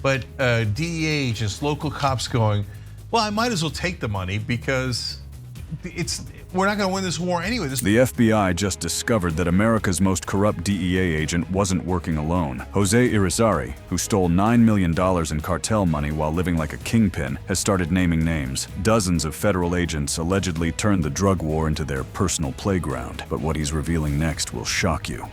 But DEA agents, local cops going, well, I might as well take the money because we're not going to win this war anyway. The FBI just discovered that America's most corrupt DEA agent wasn't working alone. Jose Irizarry, who stole $9 million in cartel money while living like a kingpin, has started naming names. Dozens of federal agents allegedly turned the drug war into their personal playground. But what he's revealing next will shock you.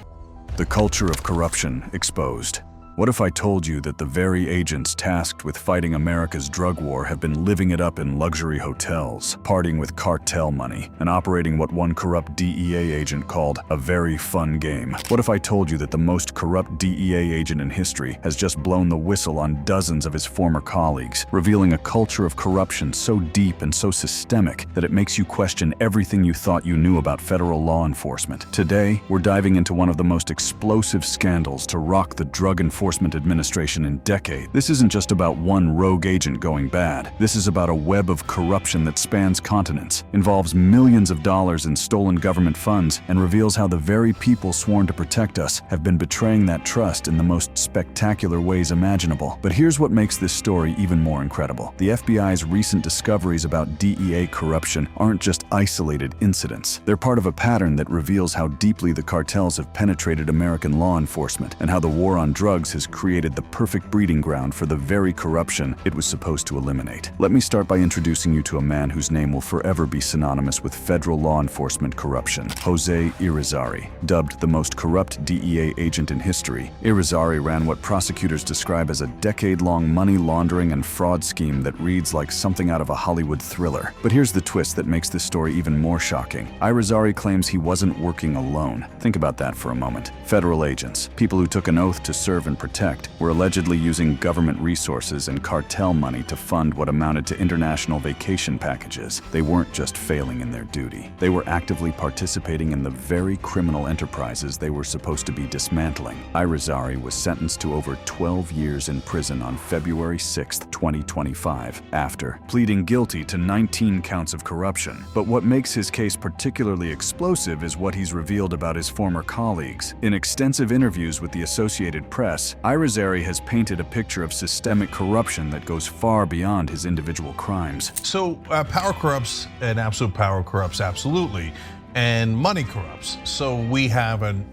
The culture of corruption exposed. What if I told you that the very agents tasked with fighting America's drug war have been living it up in luxury hotels, partying with cartel money, and operating what one corrupt DEA agent called a very fun game? What if I told you that the most corrupt DEA agent in history has just blown the whistle on dozens of his former colleagues, revealing a culture of corruption so deep and so systemic that it makes you question everything you thought you knew about federal law enforcement? Today, we're diving into one of the most explosive scandals to rock the Drug Enforcement Administration in decades. This isn't just about one rogue agent going bad. This is about a web of corruption that spans continents, involves millions of dollars in stolen government funds, and reveals how the very people sworn to protect us have been betraying that trust in the most spectacular ways imaginable. But here's what makes this story even more incredible. The FBI's recent discoveries about DEA corruption aren't just isolated incidents. They're part of a pattern that reveals how deeply the cartels have penetrated American law enforcement and how the war on drugs has created the perfect breeding ground for the very corruption it was supposed to eliminate. Let me start by introducing you to a man whose name will forever be synonymous with federal law enforcement corruption: Jose Irizarry. Dubbed the most corrupt DEA agent in history, Irizarry ran what prosecutors describe as a decade-long money laundering and fraud scheme that reads like something out of a Hollywood thriller. But here's the twist that makes this story even more shocking. Irizarry claims he wasn't working alone. Think about that for a moment. Federal agents, people who took an oath to serve and protect, were allegedly using government resources and cartel money to fund what amounted to international vacation packages. They weren't just failing in their duty. They were actively participating in the very criminal enterprises they were supposed to be dismantling. Irizarry was sentenced to over 12 years in prison on February 6, 2025, after pleading guilty to 19 counts of corruption. But what makes his case particularly explosive is what he's revealed about his former colleagues. In extensive interviews with the Associated Press, Irizarry has painted a picture of systemic corruption that goes far beyond his individual crimes. So power corrupts, and absolute power corrupts absolutely, and money corrupts. So we have an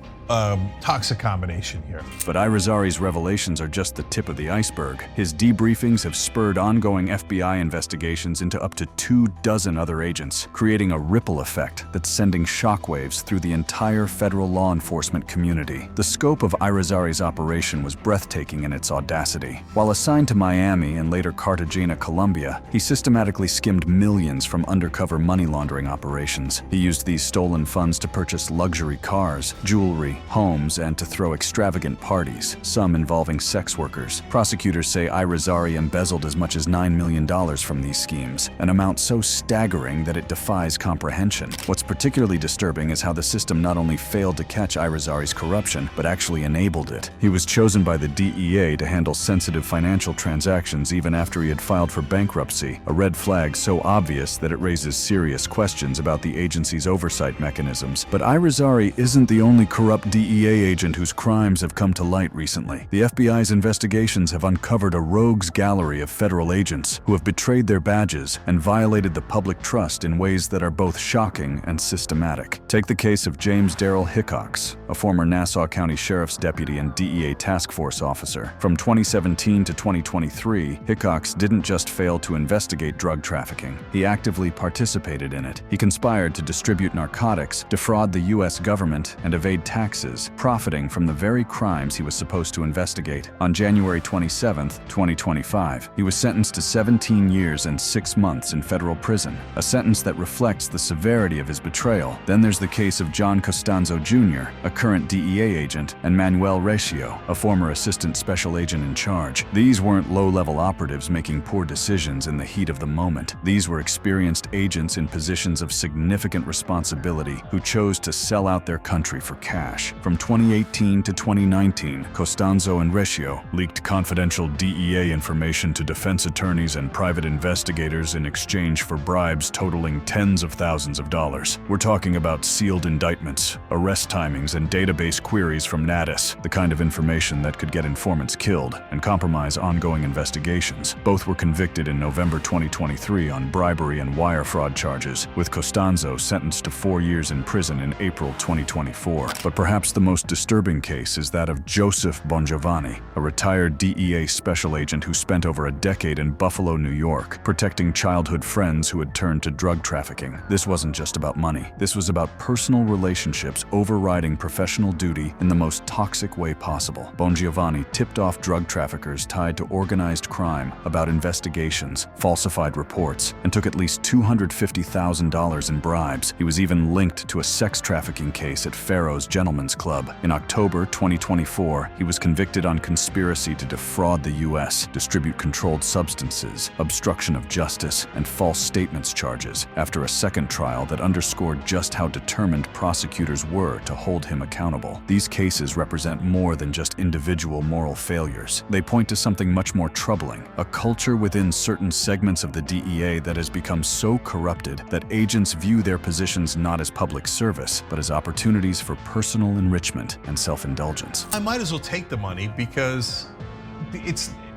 toxic combination here. But Irizarry's revelations are just the tip of the iceberg. His debriefings have spurred ongoing FBI investigations into up to 24 other agents, creating a ripple effect that's sending shockwaves through the entire federal law enforcement community. The scope of Irizarry's operation was breathtaking in its audacity. While assigned to Miami and later Cartagena, Colombia, he systematically skimmed millions from undercover money laundering operations. He used these stolen funds to purchase luxury cars, jewelry, homes, and to throw extravagant parties, some involving sex workers. Prosecutors say Irizarry embezzled as much as $9 million from these schemes, an amount so staggering that it defies comprehension. What's particularly disturbing is how the system not only failed to catch Irizarry's corruption, but actually enabled it. He was chosen by the DEA to handle sensitive financial transactions even after he had filed for bankruptcy, a red flag so obvious that it raises serious questions about the agency's oversight mechanisms. But Irizarry isn't the only corrupt DEA agent whose crimes have come to light recently. The FBI's investigations have uncovered a rogues gallery of federal agents who have betrayed their badges and violated the public trust in ways that are both shocking and systematic. Take the case of James Darrell Hickox, a former Nassau County Sheriff's deputy and DEA task force officer. From 2017 to 2023, Hickox didn't just fail to investigate drug trafficking. He actively participated in it. He conspired to distribute narcotics, defraud the U.S. government, and evade taxes, profiting from the very crimes he was supposed to investigate. On January 27, 2025, he was sentenced to 17 years and 6 months in federal prison, a sentence that reflects the severity of his betrayal. Then there's the case of John Costanzo Jr., a current DEA agent, and Manuel Recio, a former assistant special agent in charge. These weren't low-level operatives making poor decisions in the heat of the moment. These were experienced agents in positions of significant responsibility who chose to sell out their country for cash. cash. From 2018 to 2019, Costanzo and Recio leaked confidential DEA information to defense attorneys and private investigators in exchange for bribes totaling tens of thousands of dollars. We're talking about sealed indictments, arrest timings, and database queries from Natus, the kind of information that could get informants killed and compromise ongoing investigations. Both were convicted in November 2023 on bribery and wire fraud charges, with Costanzo sentenced to 4 years in prison in April 2024. But perhaps the most disturbing case is that of Joseph Bongiovanni, a retired DEA special agent who spent over a decade in Buffalo, New York, protecting childhood friends who had turned to drug trafficking. This wasn't just about money. This was about personal relationships overriding professional duty in the most toxic way possible. Bongiovanni tipped off drug traffickers tied to organized crime about investigations, falsified reports, and took at least $250,000 in bribes. He was even linked to a sex trafficking case at Pharaoh's Gentlemen's Club. In October 2024, he was convicted on conspiracy to defraud the U.S., distribute controlled substances, obstruction of justice, and false statements charges after a second trial that underscored just how determined prosecutors were to hold him accountable. These cases represent more than just individual moral failures. They point to something much more troubling, a culture within certain segments of the DEA that has become so corrupted that agents view their positions not as public service, but as opportunities for personal enrichment and self-indulgence. I might as well take the money because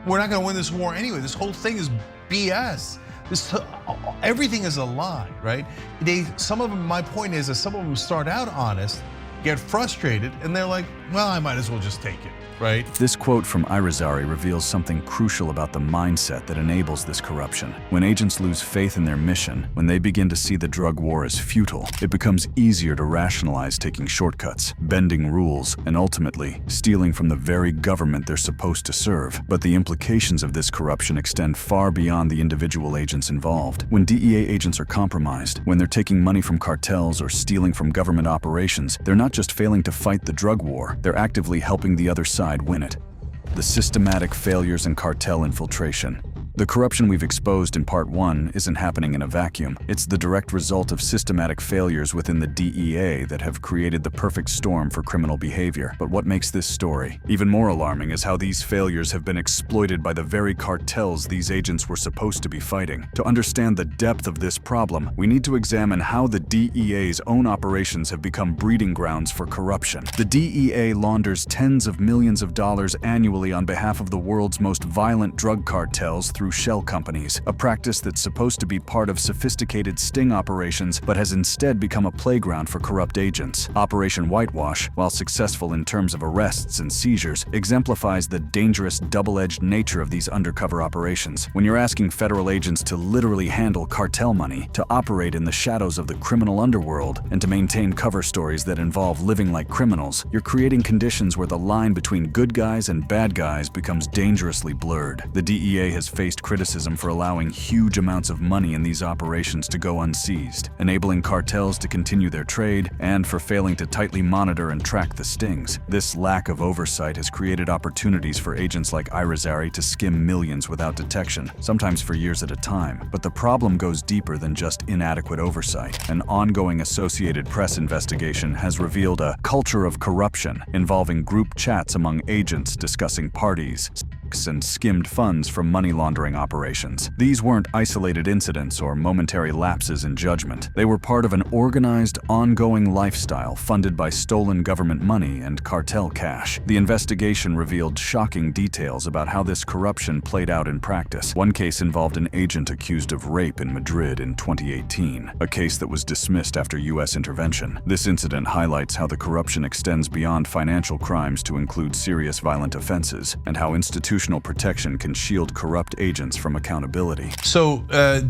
we're not going to win this war anyway. This whole thing is BS. Everything is a lie, right? Some of them, my point is that some of them start out honest, get frustrated, and they're like, well, I might as well just take it, right? This quote from Irizarry reveals something crucial about the mindset that enables this corruption. When agents lose faith in their mission, when they begin to see the drug war as futile, it becomes easier to rationalize taking shortcuts, bending rules, and ultimately stealing from the very government they're supposed to serve. But the implications of this corruption extend far beyond the individual agents involved. When DEA agents are compromised, when they're taking money from cartels or stealing from government operations, they're not just failing to fight the drug war, they're actively helping the other side win it. The systematic failures in cartel infiltration. The corruption we've exposed in Part 1 isn't happening in a vacuum. It's the direct result of systematic failures within the DEA that have created the perfect storm for criminal behavior. But what makes this story even more alarming is how these failures have been exploited by the very cartels these agents were supposed to be fighting. To understand the depth of this problem, we need to examine how the DEA's own operations have become breeding grounds for corruption. The DEA launders tens of millions of dollars annually on behalf of the world's most violent drug cartels through shell companies, a practice that's supposed to be part of sophisticated sting operations but has instead become a playground for corrupt agents. Operation Whitewash, while successful in terms of arrests and seizures, exemplifies the dangerous double-edged nature of these undercover operations. When you're asking federal agents to literally handle cartel money, to operate in the shadows of the criminal underworld, and to maintain cover stories that involve living like criminals, you're creating conditions where the line between good guys and bad guys becomes dangerously blurred. The DEA has faced criticism for allowing huge amounts of money in these operations to go unseized, enabling cartels to continue their trade, and for failing to tightly monitor and track the stings. This lack of oversight has created opportunities for agents like Irizarry to skim millions without detection, sometimes for years at a time. But the problem goes deeper than just inadequate oversight. An ongoing Associated Press investigation has revealed a culture of corruption involving group chats among agents discussing parties and skimmed funds from money laundering operations. These weren't isolated incidents or momentary lapses in judgment. They were part of an organized, ongoing lifestyle funded by stolen government money and cartel cash. The investigation revealed shocking details about how this corruption played out in practice. One case involved an agent accused of rape in Madrid in 2018, a case that was dismissed after U.S. intervention. This incident highlights how the corruption extends beyond financial crimes to include serious violent offenses, and how institutional protection can shield corrupt agents from accountability. So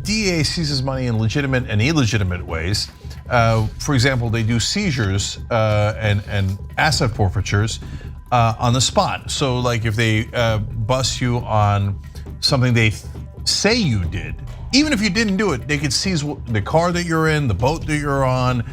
DEA seizes money in legitimate and illegitimate ways. For example, they do seizures and asset forfeitures on the spot. So like if they bust you on something they say you did, even if you didn't do it, they could seize the car that you're in, the boat that you're on,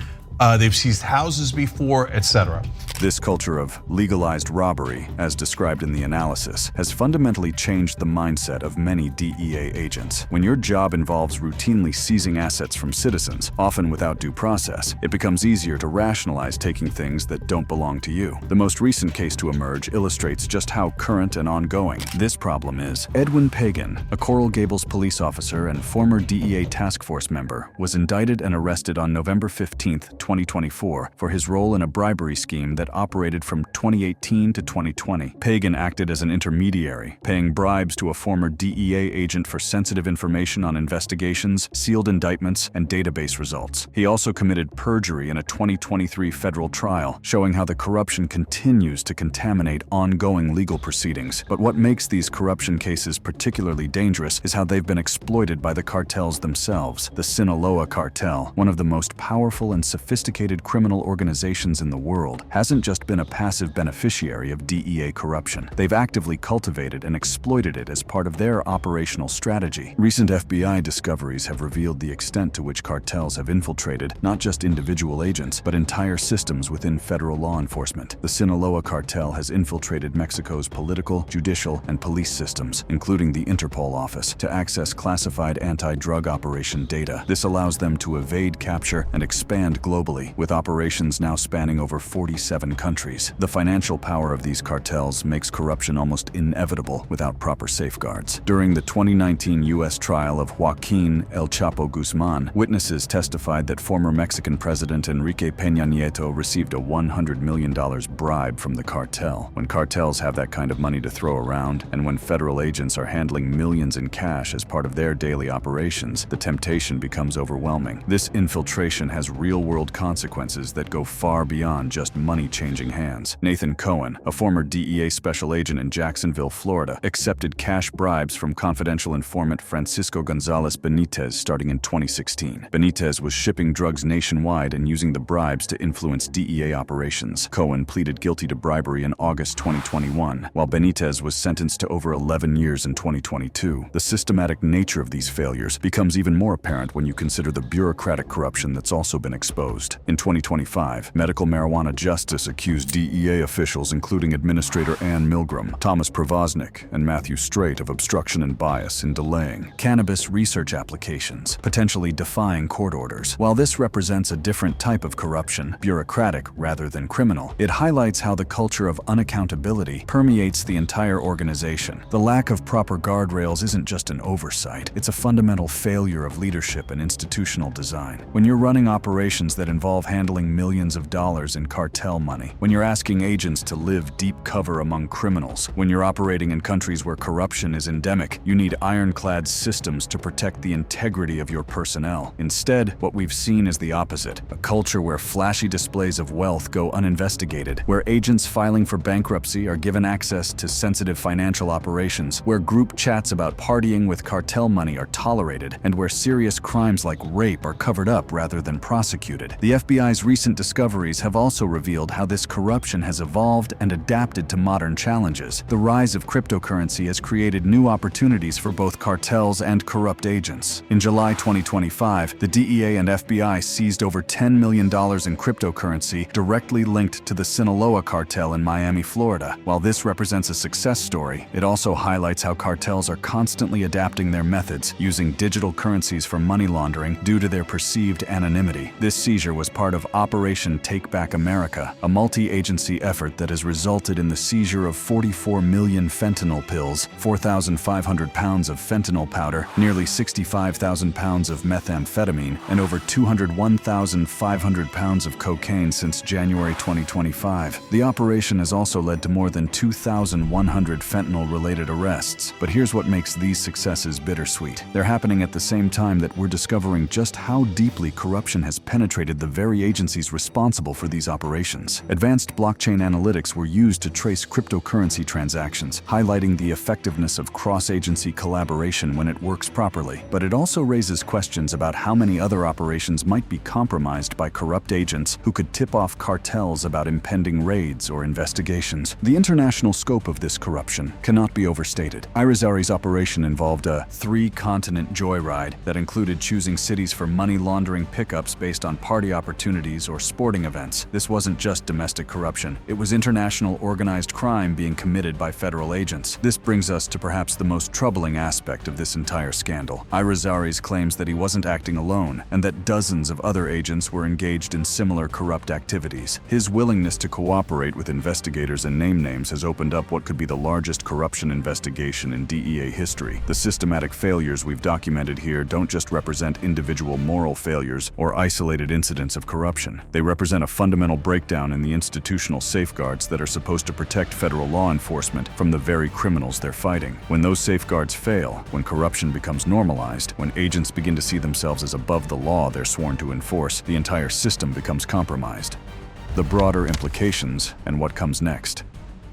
They've seized houses before, etc. This culture of legalized robbery, as described in the analysis, has fundamentally changed the mindset of many DEA agents. When your job involves routinely seizing assets from citizens, often without due process, it becomes easier to rationalize taking things that don't belong to you. The most recent case to emerge illustrates just how current and ongoing this problem is. Edwin Pagan, a Coral Gables police officer and former DEA task force member, was indicted and arrested on November 15, 2024, for his role in a bribery scheme that operated from 2018 to 2020. Pagan acted as an intermediary, paying bribes to a former DEA agent for sensitive information on investigations, sealed indictments, and database results. He also committed perjury in a 2023 federal trial, showing how the corruption continues to contaminate ongoing legal proceedings. But what makes these corruption cases particularly dangerous is how they've been exploited by the cartels themselves. The Sinaloa Cartel, one of the most powerful and sophisticated criminal organizations in the world, hasn't just been a passive beneficiary of DEA corruption. They've actively cultivated and exploited it as part of their operational strategy. Recent FBI discoveries have revealed the extent to which cartels have infiltrated not just individual agents, but entire systems within federal law enforcement. The Sinaloa Cartel has infiltrated Mexico's political, judicial, and police systems, including the Interpol office, to access classified anti-drug operation data. This allows them to evade capture and expand globally, with operations now spanning over 47 countries. The financial power of these cartels makes corruption almost inevitable without proper safeguards. During the 2019 U.S. trial of Joaquin El Chapo Guzman, witnesses testified that former Mexican President Enrique Peña Nieto received a $100 million bribe from the cartel. When cartels have that kind of money to throw around, and when federal agents are handling millions in cash as part of their daily operations, the temptation becomes overwhelming. This infiltration has real-world consequences that go far beyond just money changing hands. Nathan Cohen, a former DEA special agent in Jacksonville, Florida, accepted cash bribes from confidential informant Francisco Gonzalez Benitez starting in 2016. Benitez was shipping drugs nationwide and using the bribes to influence DEA operations. Cohen pleaded guilty to bribery in August 2021, while Benitez was sentenced to over 11 years in 2022. The systematic nature of these failures becomes even more apparent when you consider the bureaucratic corruption that's also been exposed. In 2025, medical marijuana justice accused DEA officials including Administrator Ann Milgram, Thomas Provoznik, and Matthew Straight of obstruction and bias in delaying cannabis research applications, potentially defying court orders. While this represents a different type of corruption, bureaucratic rather than criminal, it highlights how the culture of unaccountability permeates the entire organization. The lack of proper guardrails isn't just an oversight, it's a fundamental failure of leadership and institutional design. When you're running operations that involve handling millions of dollars in cartel money, when you're asking agents to live deep cover among criminals, when you're operating in countries where corruption is endemic, you need ironclad systems to protect the integrity of your personnel. Instead, what we've seen is the opposite, a culture where flashy displays of wealth go uninvestigated, where agents filing for bankruptcy are given access to sensitive financial operations, where group chats about partying with cartel money are tolerated, and where serious crimes like rape are covered up rather than prosecuted. The FBI's recent discoveries have also revealed how this corruption has evolved and adapted to modern challenges. The rise of cryptocurrency has created new opportunities for both cartels and corrupt agents. In July 2025, the DEA and FBI seized over $10 million in cryptocurrency directly linked to the Sinaloa cartel in Miami, Florida. While this represents a success story, it also highlights how cartels are constantly adapting their methods, using digital currencies for money laundering due to their perceived anonymity. This seizure was part of Operation Take Back America, a multi-agency effort that has resulted in the seizure of 44 million fentanyl pills, 4,500 pounds of fentanyl powder, nearly 65,000 pounds of methamphetamine, and over 201,500 pounds of cocaine since January 2025. The operation has also led to more than 2,100 fentanyl-related arrests. But here's what makes these successes bittersweet. They're happening at the same time that we're discovering just how deeply corruption has penetrated the very agencies responsible for these operations. Advanced blockchain analytics were used to trace cryptocurrency transactions, highlighting the effectiveness of cross-agency collaboration when it works properly. But it also raises questions about how many other operations might be compromised by corrupt agents who could tip off cartels about impending raids or investigations. The international scope of this corruption cannot be overstated. Irizarry's operation involved a three-continent joyride that included choosing cities for money laundering pickups based on party party opportunities, or sporting events. This wasn't just domestic corruption. It was international organized crime being committed by federal agents. This brings us to perhaps the most troubling aspect of this entire scandal. Irizarry's claims that he wasn't acting alone, and that dozens of other agents were engaged in similar corrupt activities. His willingness to cooperate with investigators and name names has opened up what could be the largest corruption investigation in DEA history. The systematic failures we've documented here don't just represent individual moral failures or isolated incidents of corruption. They represent a fundamental breakdown in the institutional safeguards that are supposed to protect federal law enforcement from the very criminals they're fighting. When those safeguards fail, when corruption becomes normalized, when agents begin to see themselves as above the law they're sworn to enforce, the entire system becomes compromised. The broader implications and what comes next.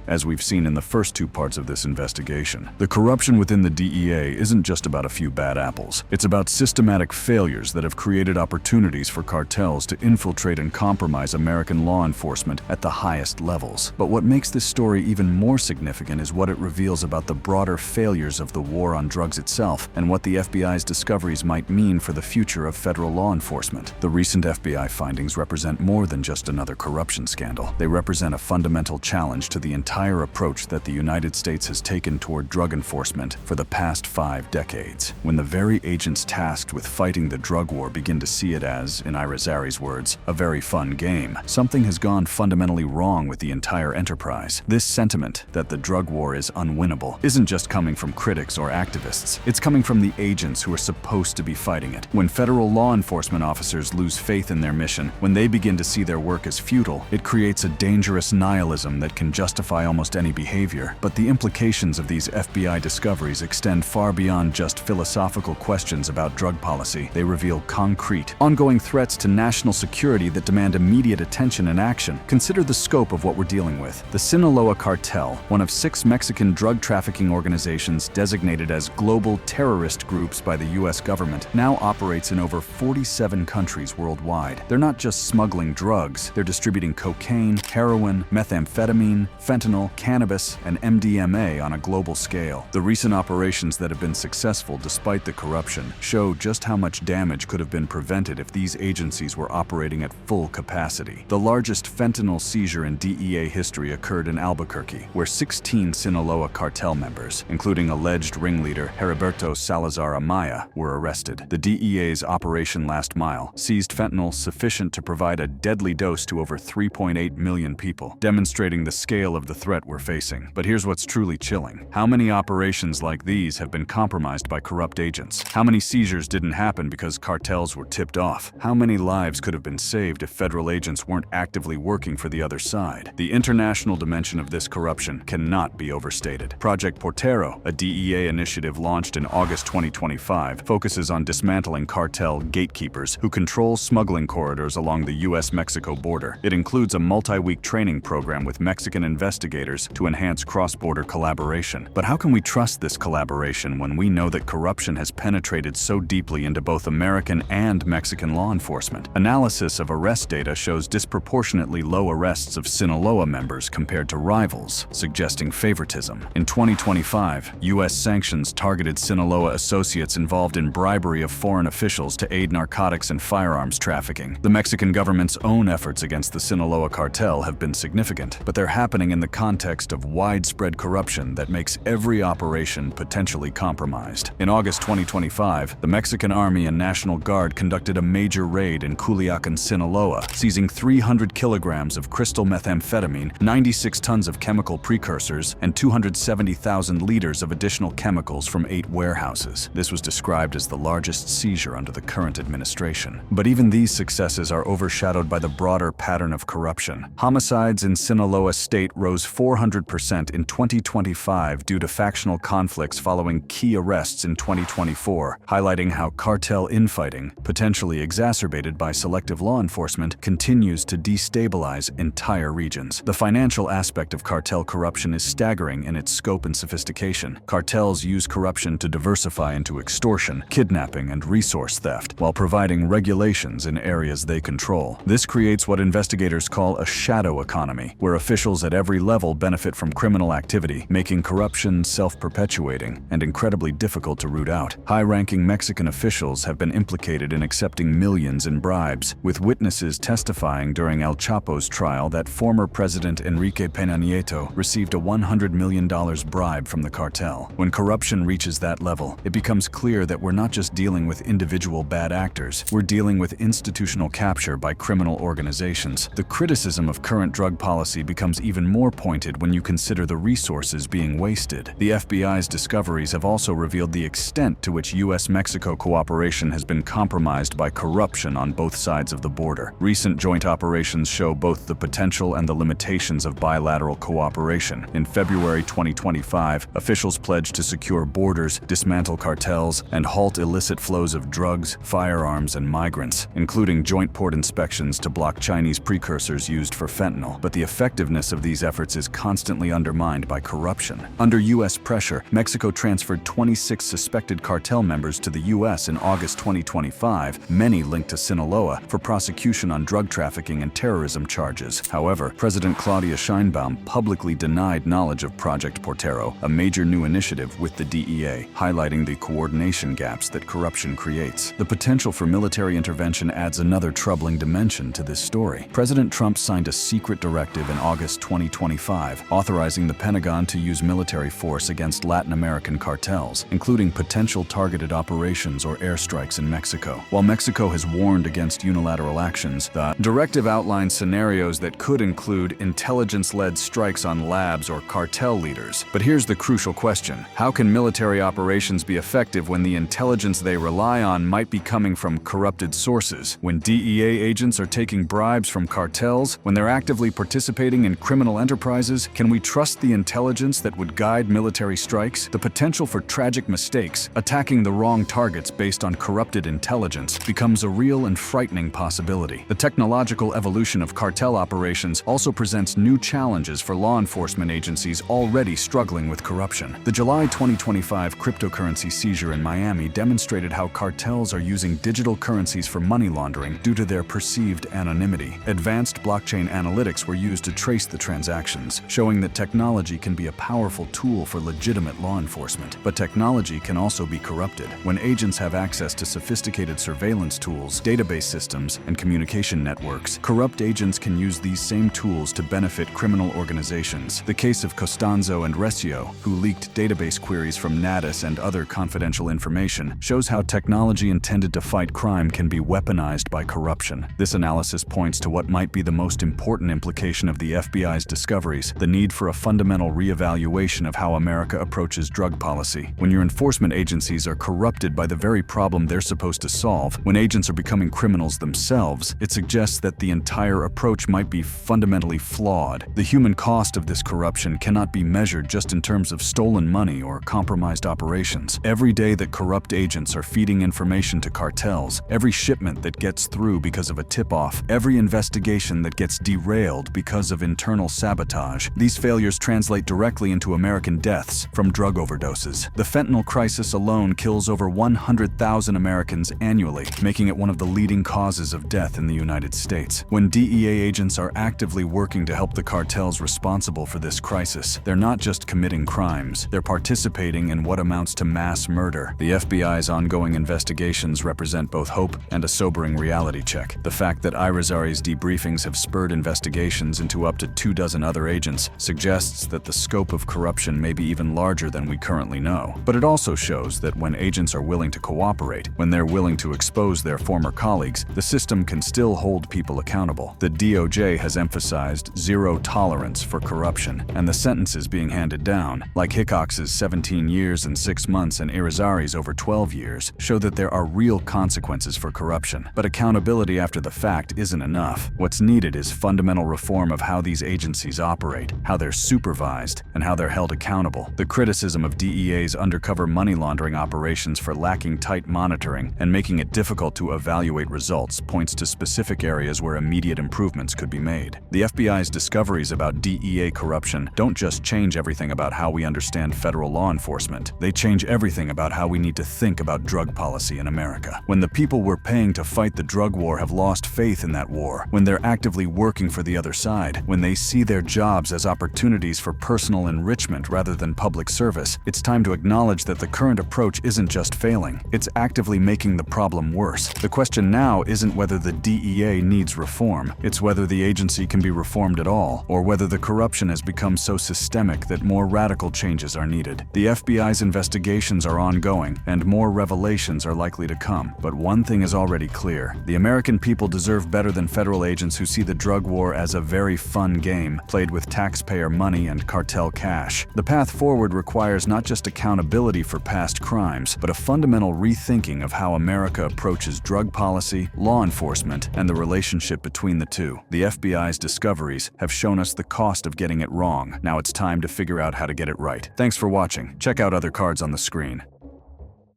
As we've seen in the first two parts of this investigation, the corruption within the DEA isn't just about a few bad apples. It's about systematic failures that have created opportunities for cartels to infiltrate and compromise American law enforcement at the highest levels. But what makes this story even more significant is what it reveals about the broader failures of the war on drugs itself and what the FBI's discoveries might mean for the future of federal law enforcement. The recent FBI findings represent more than just another corruption scandal. They represent a fundamental challenge to the entire approach that the United States has taken toward drug enforcement for the past 5 decades. When the very agents tasked with fighting the drug war begin to see it as, in Irizarry's words, a very fun game, something has gone fundamentally wrong with the entire enterprise. This sentiment that the drug war is unwinnable isn't just coming from critics or activists. It's coming from the agents who are supposed to be fighting it. When federal law enforcement officers lose faith in their mission, when they begin to see their work as futile, it creates a dangerous nihilism that can justify almost any behavior. But the implications of these FBI discoveries extend far beyond just philosophical questions about drug policy. They reveal concrete, ongoing threats to national security that demand immediate attention and action. Consider the scope of what we're dealing with. The Sinaloa Cartel, one of 6 Mexican drug trafficking organizations designated as global terrorist groups by the US government, now operates in over 47 countries worldwide. They're not just smuggling drugs, they're distributing cocaine, heroin, methamphetamine, fentanyl, cannabis, and MDMA on a global scale. The recent operations that have been successful despite the corruption show just how much damage could have been prevented if these agencies were operating at full capacity. The largest fentanyl seizure in DEA history occurred in Albuquerque, where 16 Sinaloa cartel members, including alleged ringleader Heriberto Salazar Amaya, were arrested. The DEA's Operation Last Mile seized fentanyl sufficient to provide a deadly dose to over 3.8 million people, demonstrating the scale of the threat we're facing. But here's what's truly chilling. How many operations like these have been compromised by corrupt agents? How many seizures didn't happen because cartels were tipped off? How many lives could have been saved if federal agents weren't actively working for the other side? The international dimension of this corruption cannot be overstated. Project Portero, a DEA initiative launched in August 2025, focuses on dismantling cartel gatekeepers who control smuggling corridors along the US-Mexico border. It includes a multi-week training program with Mexican investigators to enhance cross-border collaboration. But how can we trust this collaboration when we know that corruption has penetrated so deeply into both American and Mexican law enforcement? Analysis of arrest data shows disproportionately low arrests of Sinaloa members compared to rivals, suggesting favoritism. In 2025, U.S. sanctions targeted Sinaloa associates involved in bribery of foreign officials to aid narcotics and firearms trafficking. The Mexican government's own efforts against the Sinaloa cartel have been significant, but they're happening in the context of widespread corruption that makes every operation potentially compromised. In August 2025, the Mexican Army and National Guard conducted a major raid in Culiacan, Sinaloa, seizing 300 kilograms of crystal methamphetamine, 96 tons of chemical precursors, and 270,000 liters of additional chemicals from 8 warehouses. This was described as the largest seizure under the current administration. But even these successes are overshadowed by the broader pattern of corruption. Homicides in Sinaloa state rose 400% in 2025 due to factional conflicts following key arrests in 2024, highlighting how cartel infighting, potentially exacerbated by selective law enforcement, continues to destabilize entire regions. The financial aspect of cartel corruption is staggering in its scope and sophistication. Cartels use corruption to diversify into extortion, kidnapping, and resource theft, while providing regulations in areas they control. This creates what investigators call a shadow economy, where officials at every level level benefit from criminal activity, making corruption self-perpetuating and incredibly difficult to root out. High-ranking Mexican officials have been implicated in accepting millions in bribes, with witnesses testifying during El Chapo's trial that former President Enrique Peña Nieto received a $100 million bribe from the cartel. When corruption reaches that level, it becomes clear that we're not just dealing with individual bad actors, we're dealing with institutional capture by criminal organizations. The criticism of current drug policy becomes even more pointed when you consider the resources being wasted. The FBI's discoveries have also revealed the extent to which U.S.-Mexico cooperation has been compromised by corruption on both sides of the border. Recent joint operations show both the potential and the limitations of bilateral cooperation. In February 2025, officials pledged to secure borders, dismantle cartels, and halt illicit flows of drugs, firearms, and migrants, including joint port inspections to block Chinese precursors used for fentanyl. But the effectiveness of these efforts is constantly undermined by corruption. Under U.S. pressure, Mexico transferred 26 suspected cartel members to the U.S. in August 2025, many linked to Sinaloa, for prosecution on drug trafficking and terrorism charges. However, President Claudia Sheinbaum publicly denied knowledge of Project Portero, a major new initiative with the DEA, highlighting the coordination gaps that corruption creates. The potential for military intervention adds another troubling dimension to this story. President Trump signed a secret directive in August 2025, authorizing the Pentagon to use military force against Latin American cartels, including potential targeted operations or airstrikes in Mexico. While Mexico has warned against unilateral actions, the directive outlines scenarios that could include intelligence-led strikes on labs or cartel leaders. But here's the crucial question: how can military operations be effective when the intelligence they rely on might be coming from corrupted sources? When DEA agents are taking bribes from cartels? When they're actively participating in criminal enterprises? Can we trust the intelligence that would guide military strikes? The potential for tragic mistakes, attacking the wrong targets based on corrupted intelligence, becomes a real and frightening possibility. The technological evolution of cartel operations also presents new challenges for law enforcement agencies already struggling with corruption. The July 2025 cryptocurrency seizure in Miami demonstrated how cartels are using digital currencies for money laundering due to their perceived anonymity. Advanced blockchain analytics were used to trace the transactions, showing that technology can be a powerful tool for legitimate law enforcement. But technology can also be corrupted. When agents have access to sophisticated surveillance tools, database systems, and communication networks, corrupt agents can use these same tools to benefit criminal organizations. The case of Costanzo and Recio, who leaked database queries from Natus and other confidential information, shows how technology intended to fight crime can be weaponized by corruption. This analysis points to what might be the most important implication of the FBI's discoveries: the need for a fundamental reevaluation of how America approaches drug policy. When your enforcement agencies are corrupted by the very problem they're supposed to solve, when agents are becoming criminals themselves, it suggests that the entire approach might be fundamentally flawed. The human cost of this corruption cannot be measured just in terms of stolen money or compromised operations. Every day that corrupt agents are feeding information to cartels, every shipment that gets through because of a tip-off, every investigation that gets derailed because of internal sabotage, these failures translate directly into American deaths from drug overdoses. The fentanyl crisis alone kills over 100,000 Americans annually, making it one of the leading causes of death in the United States. When DEA agents are actively working to help the cartels responsible for this crisis, they're not just committing crimes, they're participating in what amounts to mass murder. The FBI's ongoing investigations represent both hope and a sobering reality check. The fact that Irizarry's debriefings have spurred investigations into up to 24 other agents suggests that the scope of corruption may be even larger than we currently know. But it also shows that when agents are willing to cooperate, when they're willing to expose their former colleagues, the system can still hold people accountable. The DOJ has emphasized zero tolerance for corruption, and the sentences being handed down, like Hickox's 17 years and 6 months and Irizarry's over 12 years, show that there are real consequences for corruption. But accountability after the fact isn't enough. What's needed is fundamental reform of how these agencies operate, how they're supervised, and how they're held accountable. The criticism of DEA's undercover money laundering operations for lacking tight monitoring and making it difficult to evaluate results points to specific areas where immediate improvements could be made. The FBI's discoveries about DEA corruption don't just change everything about how we understand federal law enforcement. They change everything about how we need to think about drug policy in America. When the people we're paying to fight the drug war have lost faith in that war, when they're actively working for the other side, when they see their jobs as opportunities for personal enrichment rather than public service, it's time to acknowledge that the current approach isn't just failing, it's actively making the problem worse. The question now isn't whether the DEA needs reform, it's whether the agency can be reformed at all, or whether the corruption has become so systemic that more radical changes are needed. The FBI's investigations are ongoing, and more revelations are likely to come. But one thing is already clear: the American people deserve better than federal agents who see the drug war as a very fun game played with taxpayer money and cartel cash. The path forward requires not just accountability for past crimes, but a fundamental rethinking of how America approaches drug policy, law enforcement, and the relationship between the two. The FBI's discoveries have shown us the cost of getting it wrong. Now it's time to figure out how to get it right. Thanks for watching. Check out other cards on the screen.